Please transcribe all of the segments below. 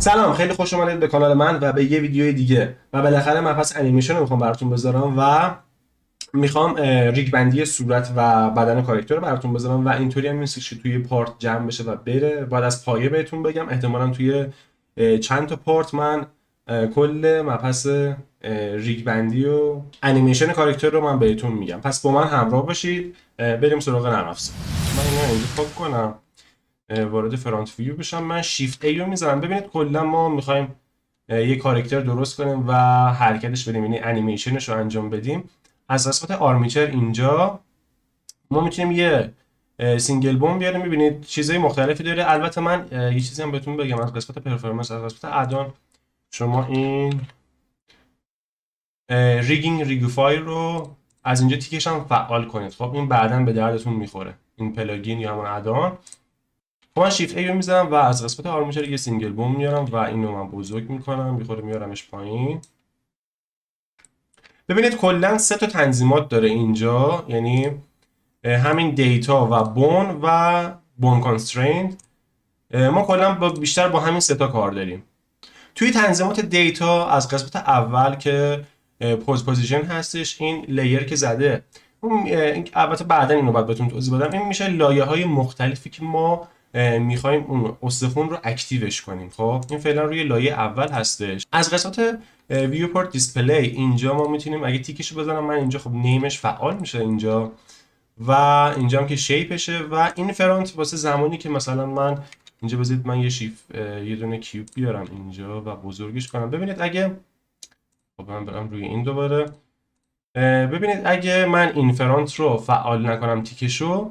سلام، خیلی خوش اومدید به کانال من و به یه ویدیوی دیگه. و بالاخره من پس انیمیشن رو میخوام براتون بذارم و میخوام ریگ بندی صورت و بدن کاراکتر رو براتون بذارم و اینطوری هم نیست که توی پارت جمع بشه و بره. باید از پایه بهتون بگم، احتمالاً توی چند تا پارت من کل مبحث ریگ بندی و انیمیشن کاراکتر رو من بهتون میگم. پس با من همراه باشید، بریم سراغ نرم افزار. من اینو اینجا پاک کنم، وارد فرانت ویو بشم. من شیفت ای رو میزنم. ببینید کلا ما میخوایم یه کاراکتر درست کنیم و حرکتش بدیم، یعنی انیمیشنش رو انجام بدیم. از قسمت آرمیچر اینجا ما میتونیم یه سینگل بوم بیاریم. میبینید چیزای مختلفی داره. البته من یه چیزی هم بهتون بگم، از قسمت پرفورمنس، از قسمت ادان، شما این ریگینگ ریگوفای رو از اینجا تیکش هم فعال کنید. خب این بعداً به دردتون میخوره، این پلاگین یا همون ادان. خب من شیفت ای رو میزنم و از قسمت آرمیچر یه سینگل بوم میارم و اینو من بزرگ میکنم، میخوره میارمش پایین. ببینید کلا سه تا تنظیمات داره اینجا، یعنی همین دیتا و بون کانستریند. ما کلا بیشتر با همین سه تا کار داریم. توی تنظیمات دیتا از قسمت اول که پوزیشن هستش، این لیر که زده، البته بعدا اینو باید بهتون توضیح بدم. این میشه لایه های مختلفی که ما میخوایم اون استخون رو اکتیوش کنیم. خب این فعلا روی لایه اول هستش. از قسمت ویوپورت دیسپلی اینجا ما میتونیم اگه تیکشو بزنم من اینجا، خب نیمش فعال میشه اینجا و اینجا هم که شیپشه. و این فرانت واسه زمانی که مثلا من اینجا بذارید من یه دونه کیوب بیارم اینجا و بزرگش کنم. ببینید اگه خب من برم روی این دوباره، ببینید اگه من این فرانت رو فعال نکنم تیکشو،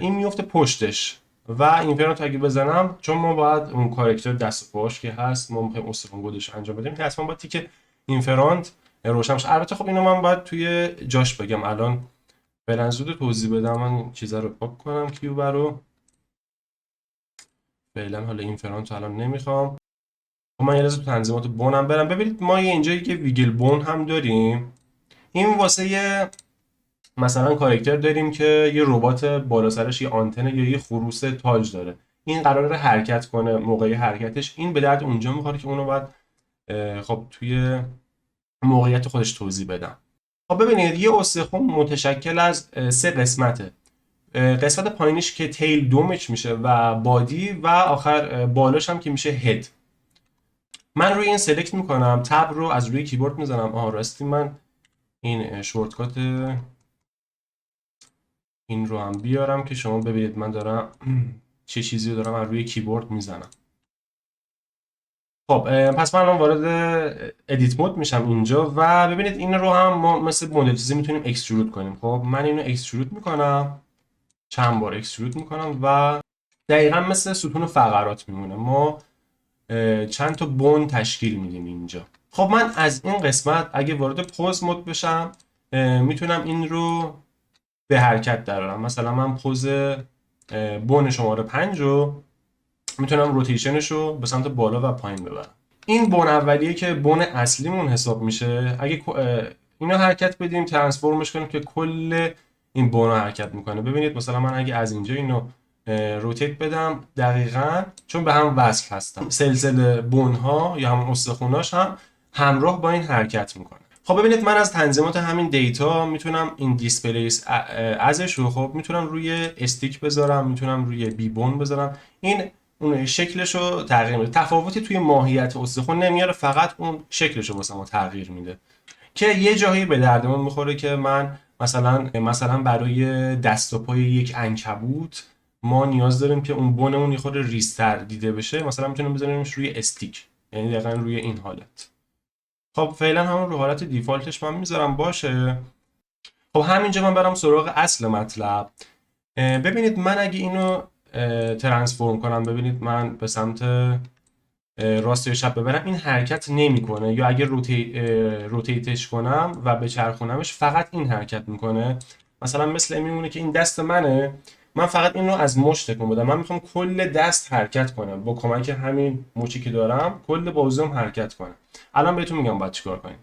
این میفته پشتش. و این فرانت اگه بزنم، چون ما باید اون کاراکتر دست و پاش که هست ما میخوایم استخوان گودش انجام بدیم، که اصلا باید تیک این فرانت روشن شه. البته خب اینو من باید توی جاش بگم، الان فعلا زود توضیح بدم. من این چیزا رو پاک کنم، کیوب رو فعلا، حالا این فرانت رو الان نمیخوام. من یه لحظه تو تنظیمات بونم برم. ببینید ما اینجا یه ویگل بون هم داریم. این واسه یه مثلا کاراکتر داریم که یه ربات بالا سرش یه آنتنه یا یه خروس تاج داره، این قراره حرکت کنه. موقع حرکتش این به درد اونجا میخوره که اونو باید خب توی موقعیت خودش توضیح بدم. خب ببینید یه استخوان متشکل از سه قسمته. قسمت پایینش که تیل دومش میشه و بادی، و آخر بالاش هم که میشه هد. من روی این سلکت میکنم، تب رو از روی کیبورد میزنم. راستی من این شورتکات این رو هم بیارم که شما ببینید من دارم چه چیزی رو دارم از روی کیبورد میزنم. خب پس من الان وارد ادیت مود میشم اینجا و ببینید این رو هم ما مثل مدل چیزی میتونیم اکسترود کنیم. خب من اینو اکسترود میکنم، چند بار اکسترود میکنم و دقیقا مثل ستون فقرات میمونه. ما چند تا بون تشکیل میدیم اینجا. خب من از این قسمت اگه وارد پوز مود بشم، میتونم این رو به حرکت درارم. مثلا من پوز بون شماره 5 رو میتونم روتیشنش رو به سمت بالا و پایین ببرم. این بون اولیه که بون اصلیمون حساب میشه. اگه اینو حرکت بدیم، ترانسفورمش کنیم که کل این بون رو حرکت میکنه. ببینید مثلا من اگه از اینجا اینو روتیت بدم، دقیقاً چون به هم وصل هستن، سلسله بون ها یا همون استخوناش هم همراه با این حرکت میکنه. خب ببینید من از تنظیمات همین دیتا میتونم این دیسپلیس ازش رو خب میتونم روی استیک بذارم، میتونم روی بی بون بذارم. این اون شکلش رو تغییر میده. تفاوتی توی ماهیت استخوان نمیاره، فقط اون شکلش رو واسه ما تغییر میده که یه جایی به دردمون میخوره. که من مثلا برای دست و پای یک عنکبوت ما نیاز داریم که اون بونمون یه خورده ریزتر دیده بشه. مثلا میتونیم بذاریمش روی استیک، یعنی دقیقاً روی این حالت. خب فعلا همون رو حالت دیفالتش من میذارم باشه. خب همینجا من برم سراغ اصل مطلب. ببینید من اگه اینو ترانسفورم کنم، ببینید من به سمت راست یا چپ ببرم، این حرکت نمیکنه. یا اگه روتیتش کنم و بچرخونمش، فقط این حرکت میکنه. مثلا مثل این میمونه که این دست منه، من فقط این رو از مچ تکون بدم. من میخوام کل دست حرکت کنم با کمک همین مچی که دارم، کل بازوم حرکت کنه. الان بهتون میگم باید چیکار کنید.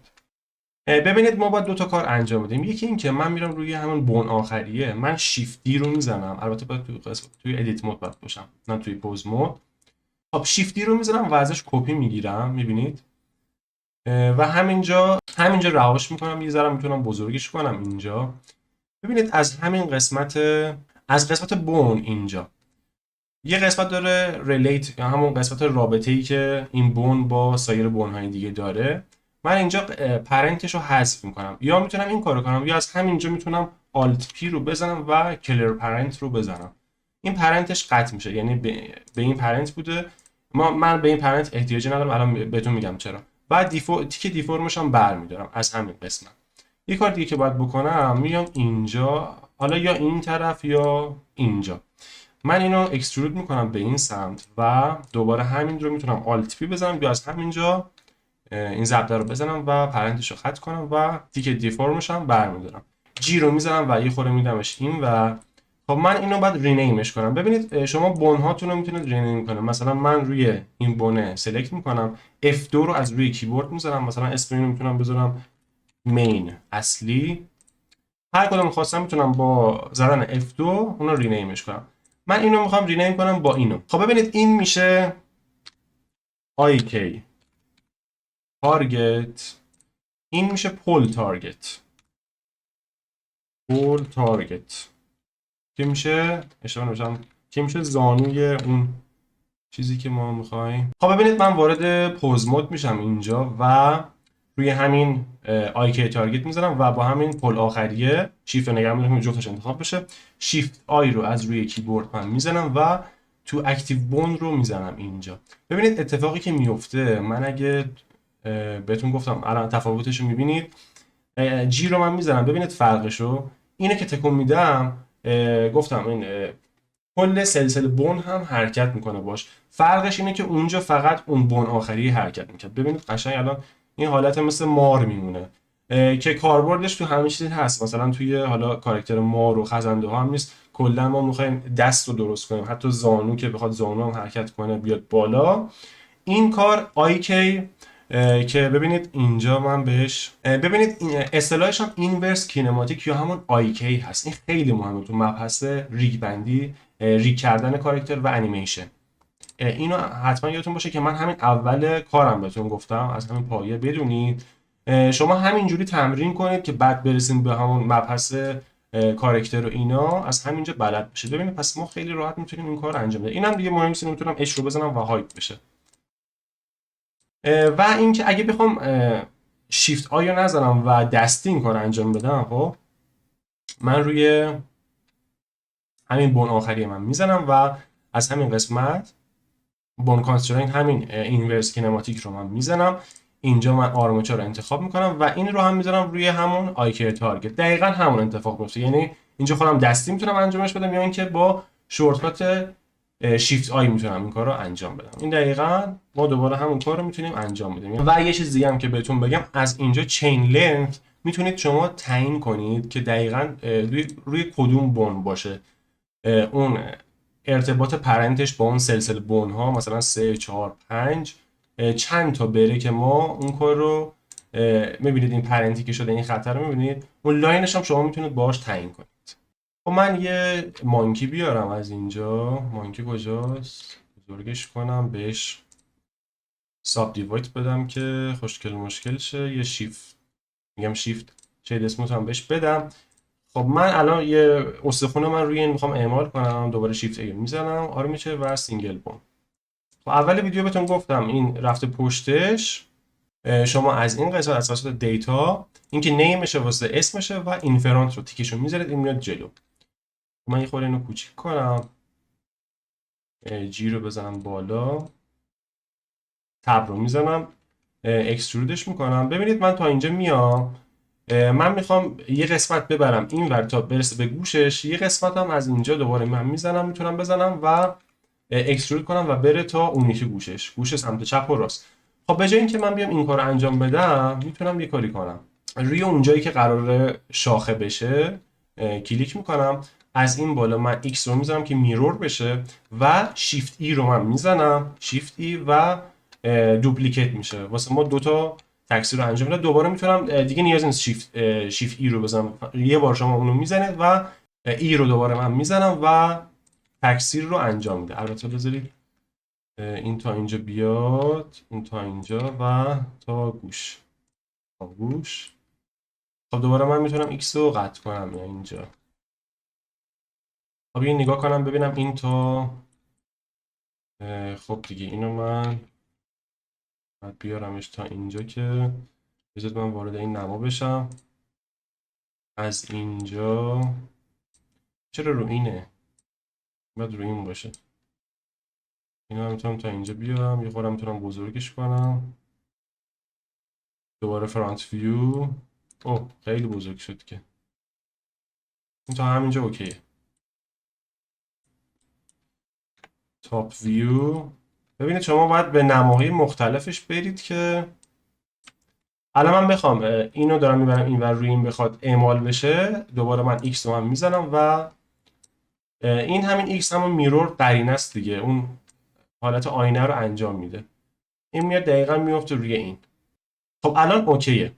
ببینید ما باید دو تا کار انجام بدیم. یکی این که من میرم روی همون بون آخریه، من شیفت دی رو میزنم. البته باید توی ادیت مود باید باشم، نه توی پوز مود. خب شیفتی رو میزنم و ازش کپی میگیرم، میبینید، و همینجا رهاش میکنم، یه ذره میتونم بزرگش کنم اینجا. ببینید از همین قسمت، از قسمت بون اینجا یه قسمت داره ریلیت، یا همون قسمت رابطه ای که این بون با سایر بون های دیگه داره. من اینجا پرنتش رو حذف میکنم، یا میتونم این کارو کنم، یا از همینجا میتونم آلت پی رو بزنم و کلر پرنت رو بزنم. این پرنتش قطع میشه، یعنی به این پرنت بوده، من به این پرنت احتیاجی ندارم، الان بهتون میگم چرا. بعد تیک دیفرمش هم برمیدارم از همین قسمت. یه کار دیگه که باید بکنم، میام اینجا، حالا یا این طرف یا اینجا، من اینو اکسترود میکنم به این سمت و دوباره همین رو میتونم آلت پی بزنم، یا از همینجا این ضربه رو بزنم و پرنتش رو خط کنم و تیک دیفرمش هم برمیدارم. جی رو میزنم و یه خورده میدمش این و خب من اینو بعد رینیمش کنم. ببینید شما بون هاتون رو میتونید رینیم کنید. مثلا من روی این بونه سلکت میکنم، F2 رو از روی کیبورد میذارم، مثلا اسم اینو میتونم بذارم مین اصلی، هر کدوم خواستم میتونم با زدن F2 اون رو رینیمش کنم. من اینو میخوام رینیم کنم با اینو. خب ببینید این میشه IK تارگت، این میشه پول تارگت، که میشه اشتباه نوشتم، که میشه زانوی اون چیزی که ما میخوایم. خب ببینید من وارد پوز مود میشم اینجا و روی همین IK تارگت میزنم و با همین پل آخریه شیفت نگه میدونم جفتش انتخاب بشه، شیفت آی رو از روی کیبورد من میزنم و تو اکتیو بوند رو میزنم اینجا. ببینید اتفاقی که میفته، من اگه بهتون گفتم الان تفاوتش رو میبینید، جی رو من میزنم، ببینید فرقشو، اینه که تکون میدم، گفتم این کل سلسله بون هم حرکت میکنه باش. فرقش اینه که اونجا فقط اون بون آخری حرکت میکنه. ببینید قشنگ الان این حالت مثل مار میمونه که کاربردش تو همه چیزی هست، مثلا توی حالا کاراکتر مار و خزنده ها هم نیست، کلا ما میخوایم دست رو درست کنیم، حتی زانو که بخواد زانو هم حرکت کنه بیاد بالا، این کار آیکی که ببینید اینجا من بهش ببینید اصطلاحش هم اینورس کینماتیک یا همون آیکی هست. این خیلی مهمه تو مبحث ریگ بندی، ریگ کردن کاراکتر و انیمیشن. اینو حتما یادتون باشه که من همین اول کارم بهتون گفتم، از همین پایه بدونید. شما همینجوری تمرین کنید که بعد برسیم به همون مبحث کاراکتر و اینا از همینجا بلد بشید. ببینید پس ما خیلی راحت میتونیم این کار رو انجام بدیم. اینم دیگه مهم نیست، میتونم اچ رو بزنم و هایپ بشه. و اینکه اگه بخوام شیفت آی رو نزنم و دستی این کار رو انجام بدم، خب من روی همین بون آخری من میزنم و از همین قسمت بون کانسترینت همین اینورس کینماتیک رو من میزنم اینجا، من آرمچر رو انتخاب میکنم و این رو هم میذارم روی همون آیکی تارگت. دقیقاً همون اتفاق میفته، یعنی اینجا خودم دستی میتونم انجامش بدم یا اینکه با شورتکات شیفت آی میتونم این کار رو انجام بدم. این دقیقاً ما دوباره همون کار رو میتونیم انجام بدیم. و یه چیز دیگه هم که بهتون بگم، از اینجا چین لنت میتونید شما تعیین کنید که دقیقاً روی کدوم بون باشه اون ارتباط پرنتش با اون سلسله بون ها، مثلا 3 4 5 چند تا بره که ما اون کار رو میبینید. این پرنتی که شده این خطر رو میبینید، اون لاینش هم شما میتونید باهاش تعیین کنید. خب من یه مانکی بیارم از اینجا. مانکی کجاست؟ بزرگش کنم، بهش ساب دیوایت بدم که خوشگل مشکل شه. یه شیفت میگم، شیفت شید اسموت هم بهش بدم. خب من الان یه استخون من روی این میخوام اعمال کنم، دوباره شیفت ای میزنم، آرمیچر و سینگل بون. خب اول ویدیو بهتون گفتم این رفته پشتش، شما از این قسمت از وسط دیتا، اینکه نیمشه واسه اسمشه و اینفرانت رو تیکشو میذارید این میاد جلو. من یه خورده اینو کوچیک کنم، جی رو بزنم بالا، تب رو میزنم، اکسترودش میکنم. ببینید من تا اینجا میام، من میخوام یه قسمت ببرم این ور تا برسه به گوشش، یه قسمت هم از اینجا دوباره من میزنم، میتونم بزنم و اکسترود کنم و بره تا اون یکی گوش سمت چپ و راست. خب به جای اینکه من بیام این کارو انجام بدم، میتونم یه کاری کنم، روی اون جایی که قراره شاخه بشه کلیک میکنم، از این بالا من X رو میزنم که میرور بشه و شیفت ای رو من میزنم، شیفت ای و دوپلیکیت میشه واسه ما دوتا تکثیر رو انجام بدم. دوباره میتونم دیگه نیاز نیست شیفت ای رو بزنم، یه بار شما اونو میزنید و ای رو دوباره من میزنم و تکثیر رو انجام میده. البته بذارید این تا اینجا بیاد، این تا اینجا و تا گوش. گوش. خب دوباره من میتونم x رو قطع کنم یا اینجا. خب این نگاه کنم ببینم این تا خب دیگه اینو من باید بیارمش تا اینجا که بذارید من وارد این نما بشم. از اینجا چرا رو اینه؟ باید رو این باشه. اینو هم میتونم تا اینجا بیارم، یه خورم میتونم بزرگش کنم. دوباره فرانت ویو. اوه خیلی بزرگ شد که. این تا همینجا اوکیه. تاپ ویو. ببینید شما باید به نماهای مختلفش برید که الان من بخوام اینو دارم میبرم این ور روی این بخواد اعمال بشه، دوباره من x رو هم میزنم و این همین x همون میرور قرینه است دیگه، اون حالت آینه رو انجام میده. این میاد دقیقا میفته روی این. خب الان اوکیه.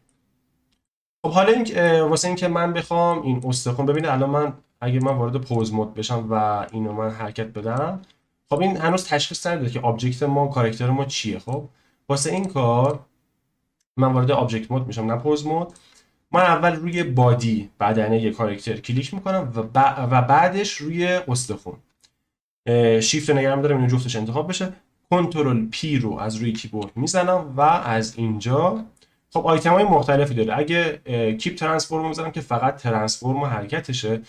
خب حالا این واسه اینکه من بخوام این استخوان، ببینید الان من اگه من وارد پوز مود بشم و اینو من حرکت بدم، خب این هنوز تشخیص نده که آبجکت ما، کاراکتر ما چیه. خب واسه این کار من وارد آبجکت مود میشم، نه پوز مود. من اول روی بادی بدنه یک کاراکتر کلیک میکنم و بعدش روی استخوان. شیفت نگرم دارم اینو جفتش انتخاب بشه. کنترل پی رو از روی کیبورد میزنم و از اینجا خب آیتم های مختلفی داره. اگه کیپ ترانسفورم میزنم که فقط ترانسفورم و حرکتشه،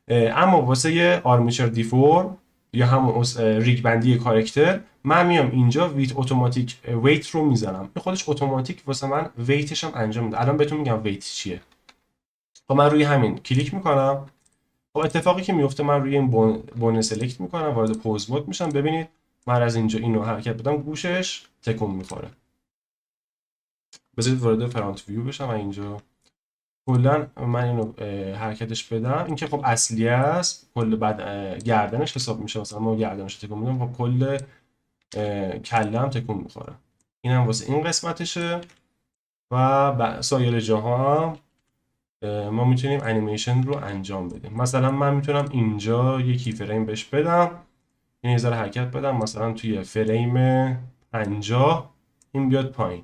اما واسه یه آرمیچر دیفورم یا همون ریگ بندی کاراکتر من میام اینجا ویت اتوماتیک ویت رو میزنم. این خودش اتوماتیک واسه من ویتش هم انجام میده. الان بهتون میگم ویت چیه. خب من روی همین کلیک میکنم. خب اتفاقی که میفته من روی این بون سلکت میکنم، وارد پوز مود میشم. ببینید من از اینجا اینو حرکت بدم گوشش تکون میخوره. بذارید وارد فرانت ویو بشم. اینجا کلا من اینو حرکتش بدم، این که خب اصلی است، کل بعد گردنش حساب میشه. مثلا ما گردنش تکون میدم، خب کل کله هم تکون میخوره. اینم واسه این قسمتشه. و سایر جاها هم ما میتونیم انیمیشن رو انجام بدیم. مثلا من میتونم اینجا یکی فریم بهش بدم، این یه ذره حرکت بدم، مثلا توی فریم 50 این بیاد پایین.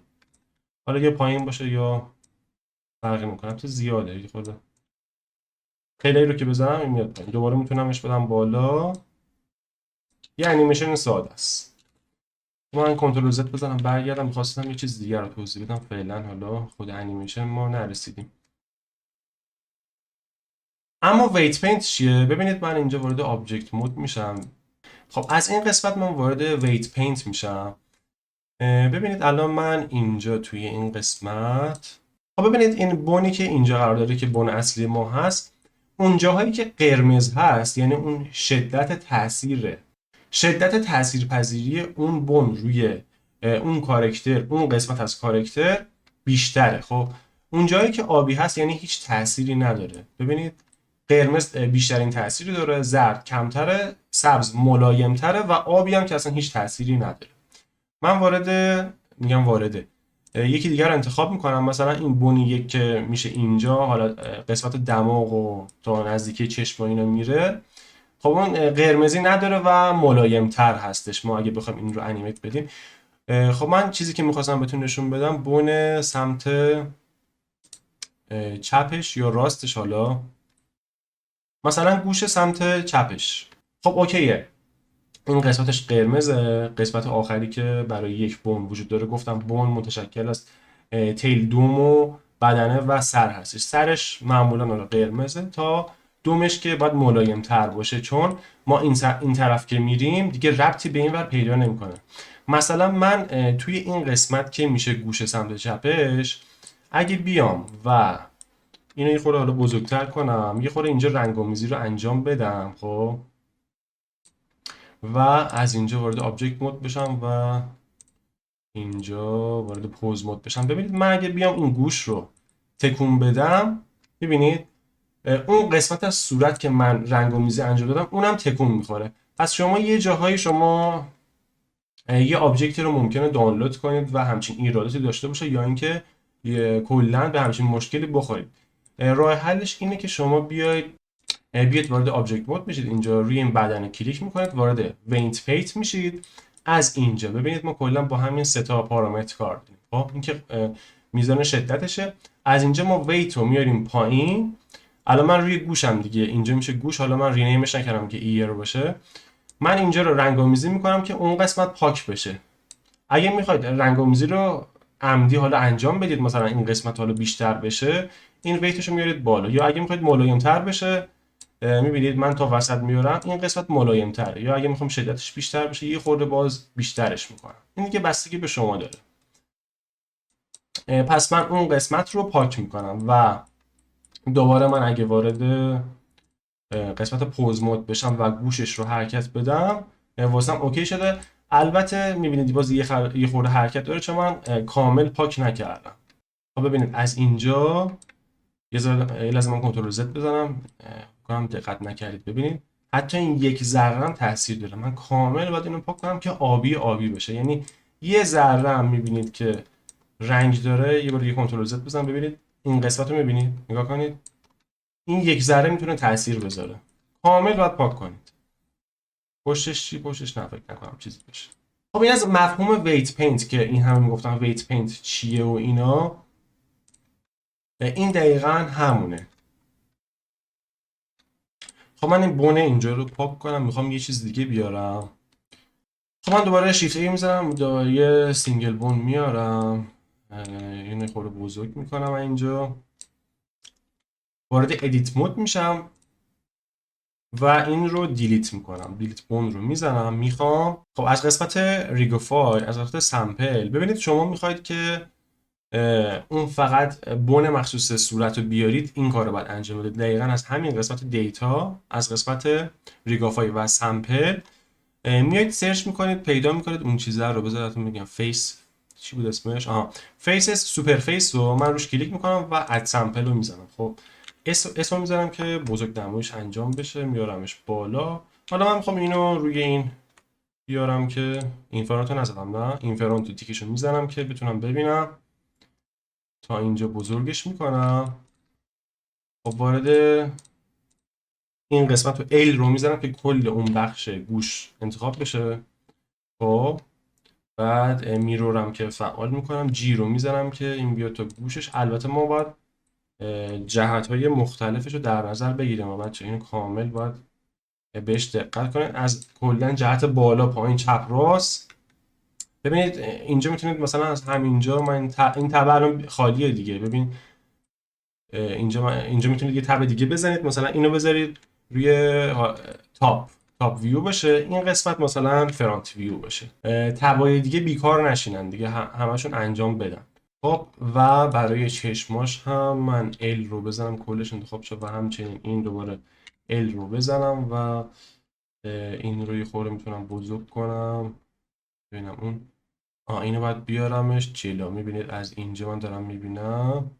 حالا یه پایین باشه یا فرقی میکنه، تو زیاده یه خورده. خیلی رو که بزنم این میاد پایین. دوباره میتونمش بدم بالا. یه انیمیشن ساده است. من کنترل زد بزنم برگردم. می‌خواستم یه چیز دیگر رو توضیح بدم، فعلا حالا خود انیمیشن ما نرسیدیم. اما ویت پینت چیه؟ ببینید من اینجا وارد آبجکت مود میشم. خب از این قسمت من وارد ویت پینت میشم. ببینید الان من اینجا توی این قسمت، خب ببینید این بونی که اینجا قرار داره که بون اصلی ما هست، اون جاهایی که قرمز هست یعنی اون شدت تاثیرپذیری اون بون روی اون کاراکتر، اون قسمت از کاراکتر بیشتره. خب اون جایی که آبی هست یعنی هیچ تأثیری نداره. ببینید قرمز بیشترین تأثیری داره، زرد کمتره، سبز ملایمتره و آبی هم که اصلا هیچ تأثیری نداره. من وارده یکی دیگر رو انتخاب میکنم. مثلا این بونی یک که میشه اینجا، حالا قسمت دماغ و تا نزدیکی چشم و اینا میره، خب اون قرمزی نداره و ملایمتر هستش. ما اگه بخوایم این رو انیمیت بدیم، خب من چیزی که میخواستم بهتون نشون بدم بون سمت چپش یا راستش، حالا مثلا گوش سمت چپش، خب اوکیه. این قسمتش قرمزه. قسمت آخری که برای یک بون وجود داره، گفتم بون متشکل از تیل، دوم و بدنه و سر هستش. سرش معمولا قرمزه تا دومش که باید ملایم تر باشه، چون ما این طرف که میریم دیگه ربطی به این ور پیدا نمیکنه. مثلا من توی این قسمت که میشه گوش سمت چپش، اگه بیام و اینو یه خورده حالا بزرگتر کنم، یه خورده اینجا رنگ‌آمیزی رو انجام بدم، خب و از اینجا وارد آبجکت مود بشم و اینجا وارد پوز مود بشم. ببینید من اگه بیام این گوش رو تکون بدم، ببینید اون قسمت از صورت که من رنگ‌آمیزی انجام دادم اونم تکون میخوره. پس شما یه جاهایی شما یه آبجکتی رو ممکنه دانلود کنید و همچین ایراداتی داشته باشه، یا اینکه کلا به همچین مشکلی بخورید. راه حلش اینه که شما بیاید وارد آبجکت مود بشید، اینجا روی این بدن کلیک میکنید، وارد ویت پیت میشید از اینجا ببینید ما کلا با همین سه تا پارامتر کار داریم. خب این که میزان شدتشه. از اینجا ما ویت رو میاریم پایین. الان من روی گوشم دیگه، اینجا میشه گوش، حالا من رینیمش نکردم که ایر رو باشه. من اینجا رو رنگ‌آمیزی میکنم که اون قسمت پاک بشه. اگه میخواید رنگ‌آمیزی رو عمدی حالا انجام بدید، مثلا این قسمت حالا بیشتر بشه، این ویتش رو میارید بالا. یا اگه میخواید ملایم‌تر بشه، میبینید من تا وسط میارم، این قسمت ملایم‌تره. یا اگه میخوام شدتش بیشتر بشه، یه خورده باز بیشترش میکنم. این دیگه بستگی به شما داره. پس من اون قسمت رو پاک میکنم و دوباره من اگه وارد قسمت پوز مود بشم و گوشش رو حرکت بدم، واسم اوکی شده. البته میبینید باز یه خورده حرکت داره چون من کامل پاک نکردم. خب ببینید از اینجا یه لازم من کنترل زد بزنم، کنم دقت نکردید. ببینید حتی این یک ذره هم تاثیر داره. من کامل باید اینو پاک کنم که آبی آبی بشه. یعنی یه ذره هم میبینید که رنگ داره، یه بار دیگه کنترل زد بزنم ببینید این قسمت رو میبینید، نگاه کنید، این یک ذره میتونه تاثیر بذاره. کامل باید پاک کنید. پشتش چی؟ پشتش نه، فکر نکنم چیزی بشه. خب این از مفهوم ویت پینت که این همه میگفتن ویت پینت چیه و اینا، این دقیقاً همونه. خب من این بونه اینجا رو پاک کنم، میخوام یه چیز دیگه بیارم. خب من دوباره شیفت ای میذارم، دوباره یه سینگل بون میارم، اینو خورده بزرگ میکنم اینجا، وارد ادیت مود میشم و این رو دیلیت میکنم. دیلیت بون رو میزنم. میخوام خب از قسمت ریگوفای، از قسمت سمپل، ببینید شما میخواید که اون فقط بون مخصوص صورت رو بیارید، این کار رو باید انجام بدید. دقیقاً از همین قسمت دیتا، از قسمت ریگوفای و سمپل میایید سرچ میکنید، پیدا میکنید اون چیزا رو. بذارتون میگم فیس چی بود اسمش، فیسز سوپرفیس رو من روش کلیک میکنم و اد سمپل رو میزنم. خب اسم میذارم که بزرگ نمایش انجام بشه، میارمش بالا. حالا من میخوام اینو روی این بیارم که اینفرانت رو نزدم، نه اینفرانت رو تیکشو میزنم که بتونم ببینم. تا اینجا بزرگش میکنم. خب وارد این قسمت رو L رو میزنم که کل اون بخش گوش انتخاب بشه. خب بعد میرورم که فعال میکنم، جی رو میزنم که این بیاد تا گوشش. البته ما باید جهت های مختلفش رو در نظر بگیریم و بچه اینو کامل باید بهش دقت کنید. از کلا جهت بالا پایین چپ راست. ببینید اینجا میتونید مثلا از همینجا، من این تبع الان خالیه دیگه، ببین اینجا میتونید یه تب دیگه بزنید، مثلا اینو بذارید روی تاپ ویو باشه، این قسمت مثلا فرانت ویو باشه. تبای دیگه بیکار نشینن دیگه، همشون انجام بدن. خب و برای چشماش هم من L رو بزنم کلش انتخاب شد و همچنین این دوباره L رو بزنم و این رو یه خورده میتونم بزرگ کنم. ببینم اون اینو باید بیارمش جلو. میبینید از اینجا من دارم میبینم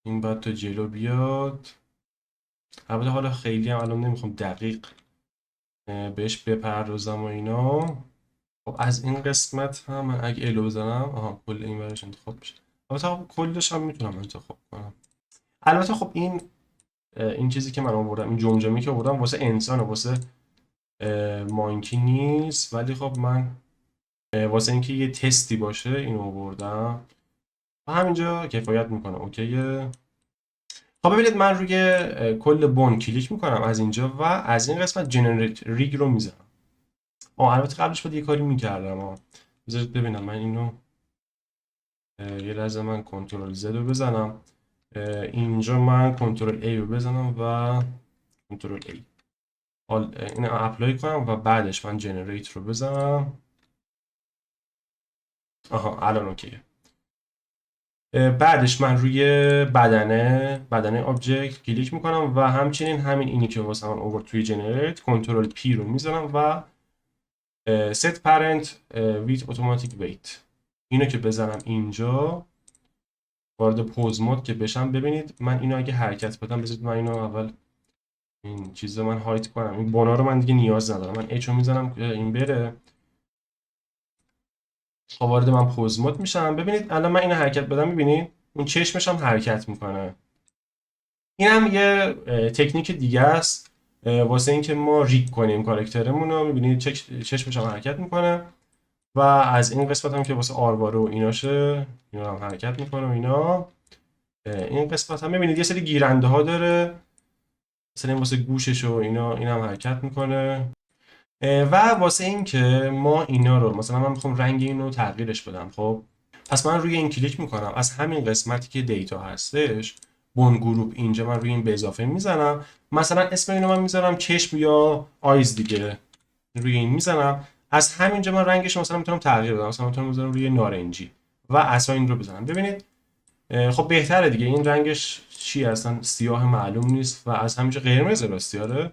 این باید تا جلو بیاد. البته حالا خیلی هم الان نمیخوام دقیق بهش بپردازم و اینا. خب از این قسمت هم من اگه الو بزنم کل این ورش انتخاب میشه. البته کلش هم میتونم انتخاب کنم. البته خب این چیزی که من آوردم، این جمجمه‌ای که آوردم واسه انسانه، واسه مانکی نیست. ولی خب من واسه اینکه یه تستی باشه اینو آوردم و همینجا کفایت میکنه. اوکیه. خب ببینید من روی کل بون کلیک میکنم از اینجا و از این قسمت جنریت ریگ رو میزنم. البته قبلش باید یه کاری میکردم. بذارید ببینم من اینو یه لحظه من کنترل زد رو بزنم، اینجا من کنترل ای رو بزنم و کنترل ای اینو اپلای کنم و بعدش من جنریت رو بزنم. الان اوکیه. بعدش من روی بدنه آبجکت کلیک میکنم و همچنین اینی که واسه من اوورد توی جنریت، کنترل پی رو میزنم و set parent with automatic weight اینو که بزنم اینجا، وارد پوز مود که بشم. ببینید من اینو اگه حرکت بدم، بذارید من اینو اول این چیزا من هایت کنم، این بونا رو من دیگه نیاز ندارم، من اچ رو میزنم که این بره. خب وارد من پوز مود میشم. ببینید الان من اینو حرکت بدم، میبینید اون چشمش هم حرکت میکنه. این هم یه تکنیک دیگه است واسه اینکه ما ریگ کنیم کاراکترمون رو. میبینید چشمش هم حرکت میکنه و از این قسمت هم که واسه آرواره و ایناشه اینا هم حرکت میکنه و اینا. این قسمت هم ببینید یه سری گیرنده ها داره، مثلا این واسه گوشش و اینا، این هم حرکت میکنه. و واسه این که ما اینا رو مثلا من میخوام رنگ اینو تغییرش بدم، خب پس من روی این کلیک میکنم، از همین قسمتی که دیتا هستش بون گروپ اینجا من روی این به اضافه میزنم، مثلا اسم اینو من میذارم چشم یا آیز دیگه، روی این میزنم، از همینجا من رنگش مثلا میتونم تغییر بدم، مثلا میتونم بذارم روی نارنجی و اساین رو بزنم. ببینید خب بهتره دیگه، این رنگش چی اصلا سیاه معلوم نیست و از همینجا قرمز راستی. آره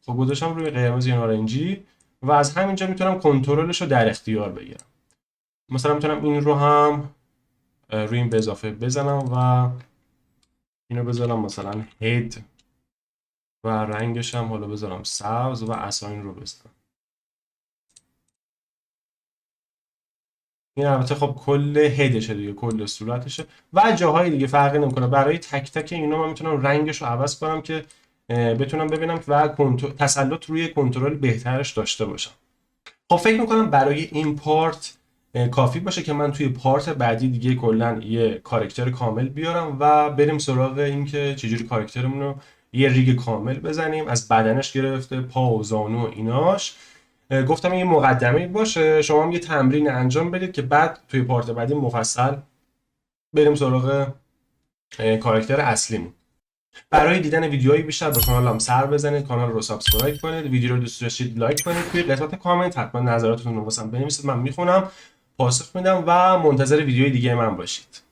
خب گذاشتم روی قرمز یا نارنجی و از همینجا میتونم کنترلش رو در اختیار بگیرم. مثلا میتونم این رو هم روی این به اضافه بزنم و اینو بذارم مثلا هید و رنگش هم حالا بذارم سبز و اساین رو بزنم. این البته خب کل هدشه دیگه، کل صورتشه و جاهای دیگه فرقی نمیکنه. برای تک تک اینا من میتونم رنگش رو عوض کنم که بتونم ببینم و تسلط روی کنترل بهترش داشته باشم. خب فکر میکنم برای این پارت کافی باشه که من توی پارت بعدی دیگه کلا یه کاراکتر کامل بیارم و بریم سراغ این که چجوری کاراکترمون رو یه ریگ کامل بزنیم، از بدنش گرفته پا و زانو و ایناش. گفتم یه مقدمه باشه، شما هم یه تمرین انجام بدید که بعد توی پارت بعدی مفصل بریم سراغ کاراکتر اصلیمون. برای دیدن ویدیوهای بیشتر به کانالم سر بزنید، کانال رو سابسکرایب کنید، ویدیو رو دوست داشتید لایک کنید، توی قسمت کامنت حتما نظراتتون رو واسم بنویسید، من میخونم، پاسخ میدم و منتظر ویدیوهای دیگه من باشید.